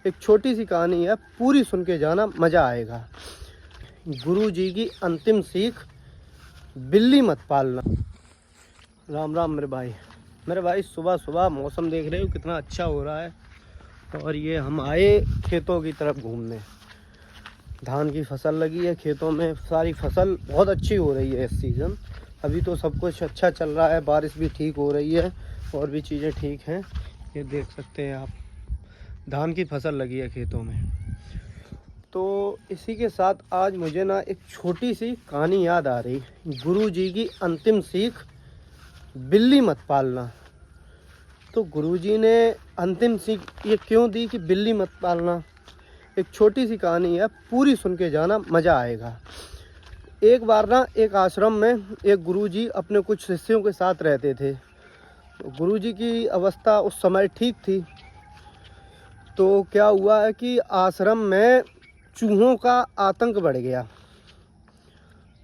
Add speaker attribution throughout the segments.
Speaker 1: एक छोटी सी कहानी है, पूरी सुन के जाना, मज़ा आएगा। गुरु जी की अंतिम सीख, बिल्ली मत पालना। राम राम मेरे भाई सुबह सुबह मौसम देख रहे हो कितना अच्छा हो रहा है। और ये हम आए खेतों की तरफ घूमने। धान की फसल लगी है खेतों में, सारी फसल बहुत अच्छी हो रही है इस सीज़न। अभी तो सब कुछ अच्छा चल रहा है, बारिश भी ठीक हो रही है और भी चीज़ें ठीक हैं। ये देख सकते हैं आप, धान की फसल लगी है खेतों में। तो इसी के साथ आज मुझे ना एक छोटी सी कहानी याद आ रही। गुरु जी की अंतिम सीख, बिल्ली मत पालना। तो गुरु जी ने अंतिम सीख ये क्यों दी कि बिल्ली मत पालना। एक छोटी सी कहानी है, पूरी सुन के जाना, मज़ा आएगा। एक बार ना एक आश्रम में एक गुरुजी अपने कुछ शिष्यों के साथ रहते थे। तो गुरुजी की अवस्था उस समय ठीक थी। तो क्या हुआ है कि आश्रम में चूहों का आतंक बढ़ गया।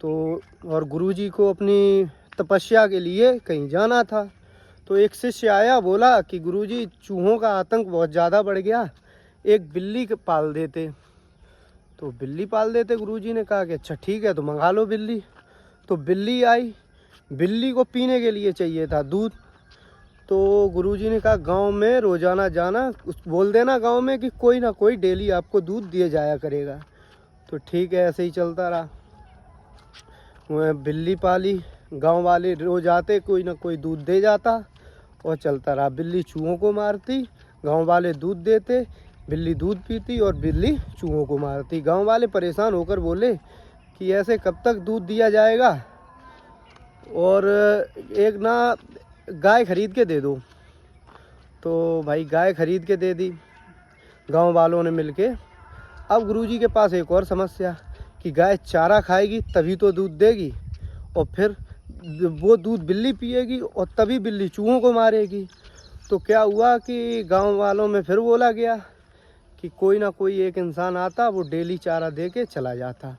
Speaker 1: तो और गुरुजी को अपनी तपस्या के लिए कहीं जाना था। तो एक शिष्य आया, बोला कि गुरुजी चूहों का आतंक बहुत ज़्यादा बढ़ गया, एक बिल्ली पाल देते। तो बिल्ली पाल देते। गुरुजी ने कहा कि अच्छा ठीक है, तो मंगा लो बिल्ली। तो बिल्ली आई। बिल्ली को पीने के लिए चाहिए था दूध। तो गुरुजी ने कहा गांव में रोज़ाना जाना, बोल देना गांव में कि कोई ना कोई डेली आपको दूध दिए जाया करेगा। तो ठीक है, ऐसे ही चलता रहा। वह बिल्ली पाली, गांव वाले रोज आते, कोई ना कोई दूध दे जाता और चलता रहा। बिल्ली चूहों को मारती, गांव वाले दूध देते, बिल्ली दूध पीती और बिल्ली चूहों को मारती। गांव वाले परेशान होकर बोले कि ऐसे कब तक दूध दिया जाएगा, और एक ना गाय खरीद के दे दो। तो भाई गाय खरीद के दे दी गांव वालों ने मिलके। अब गुरुजी के पास एक और समस्या कि गाय चारा खाएगी तभी तो दूध देगी, और फिर वो दूध बिल्ली पिएगी और तभी बिल्ली चूहों को मारेगी। तो क्या हुआ कि गांव वालों में फिर बोला गया कि कोई ना कोई एक इंसान आता, वो डेली चारा दे के चला जाता।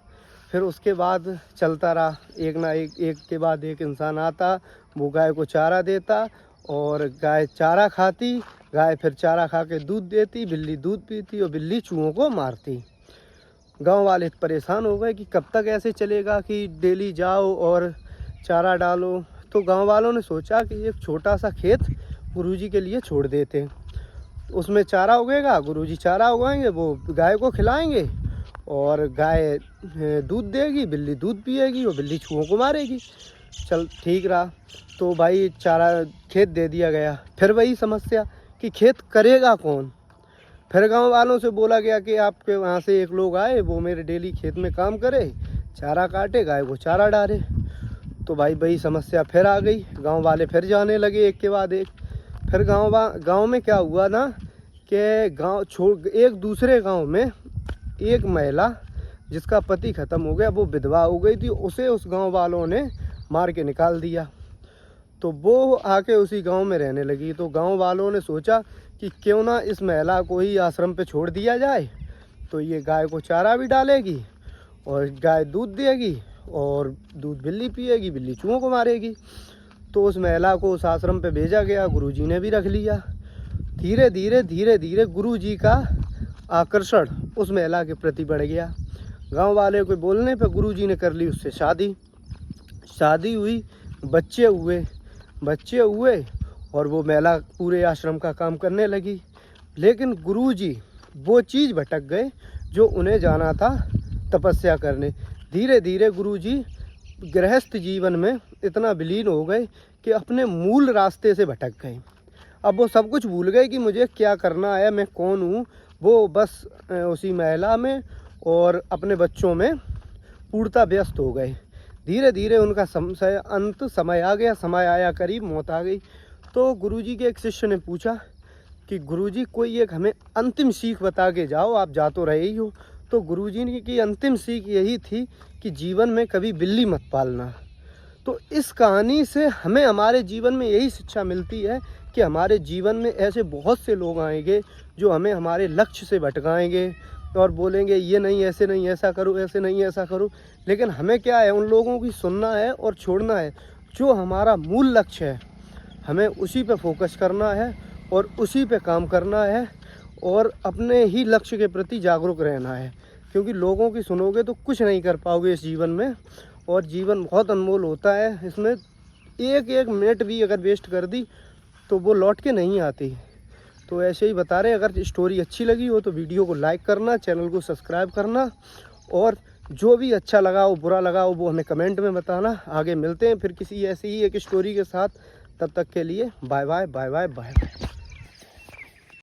Speaker 1: फिर उसके बाद चलता रहा, एक ना एक के बाद एक इंसान आता, वो गाय को चारा देता और गाय चारा खाती। गाय फिर चारा खा के दूध देती, बिल्ली दूध पीती और बिल्ली चूहों को मारती। गांव वाले परेशान हो गए कि कब तक ऐसे चलेगा कि डेली जाओ और चारा डालो। तो गांव वालों ने सोचा कि एक छोटा सा खेत गुरुजी के लिए छोड़ देते, उसमें चारा उगेगा, गुरुजी चारा उगाएंगे, वो गाय को खिलाएंगे और गाय दूध देगी, बिल्ली दूध पिएगी और बिल्ली चूहों को मारेगी। चल ठीक रहा। तो भाई चारा खेत दे दिया गया। फिर वही समस्या कि खेत करेगा कौन। फिर गांव वालों से बोला गया कि आपके वहाँ से एक लोग आए, वो मेरे डेली खेत में काम करे, चारा काटे, गाय को चारा डाले। तो भाई वही समस्या फिर आ गई। गांव वाले फिर जाने लगे एक के बाद एक। फिर गांव में क्या हुआ ना कि गांव छोड़ एक दूसरे गांव में एक महिला जिसका पति ख़त्म हो गया, वो विधवा हो गई थी, उसे उस गांव वालों ने मार के निकाल दिया। तो वो आके उसी गांव में रहने लगी। तो गांव वालों ने सोचा कि क्यों ना इस महिला को ही आश्रम पे छोड़ दिया जाए, तो ये गाय को चारा भी डालेगी और गाय दूध देगी और दूध बिल्ली पिएगी, बिल्ली चूहों को मारेगी। तो उस महिला को उस आश्रम पे भेजा गया, गुरुजी ने भी रख लिया। धीरे धीरे गुरुजी का आकर्षण उस महिला के प्रति बढ़ गया। गांव वाले के बोलने पर गुरुजी ने कर ली उससे शादी हुई, बच्चे हुए और वो महिला पूरे आश्रम का काम करने लगी। लेकिन गुरुजी वो चीज़ भटक गए जो उन्हें जाना था तपस्या करने। धीरे धीरे गुरुजी गृहस्थ जीवन में इतना विलीन हो गए कि अपने मूल रास्ते से भटक गए। अब वो सब कुछ भूल गए कि मुझे क्या करना है, मैं कौन हूँ। वो बस उसी महिला में और अपने बच्चों में पूर्णतः व्यस्त हो गए। धीरे धीरे उनका समय आ गया, समय आया, करीब मौत आ गई। तो गुरुजी के एक शिष्य ने पूछा कि गुरुजी कोई एक हमें अंतिम सीख बता के जाओ, आप जा तो रहे ही हो। तो गुरुजी की अंतिम सीख यही थी कि जीवन में कभी बिल्ली मत पालना। तो इस कहानी से हमें हमारे जीवन में यही शिक्षा मिलती है कि हमारे जीवन में ऐसे बहुत से लोग आएंगे जो हमें हमारे लक्ष्य से भटकाएंगे और बोलेंगे ये नहीं, ऐसे नहीं, ऐसा करो, ऐसे नहीं, ऐसा करो। लेकिन हमें क्या है, उन लोगों की सुनना है और छोड़ना है। जो हमारा मूल लक्ष्य है, हमें उसी पे फोकस करना है और उसी पे काम करना है। और अपने ही लक्ष्य के प्रति जागरूक रहना है, क्योंकि लोगों की सुनोगे तो कुछ नहीं कर पाओगे इस जीवन में। और जीवन बहुत अनमोल होता है, इसमें एक एक मिनट भी अगर वेस्ट कर दी तो वो लौट के नहीं आती। तो ऐसे ही बता रहे, अगर स्टोरी अच्छी लगी हो तो वीडियो को लाइक करना, चैनल को सब्सक्राइब करना, और जो भी अच्छा लगा हो बुरा लगा हो वो हमें कमेंट में बताना। आगे मिलते हैं फिर किसी ऐसी ही एक स्टोरी के साथ, तब तक के लिए bye bye bye bye bye.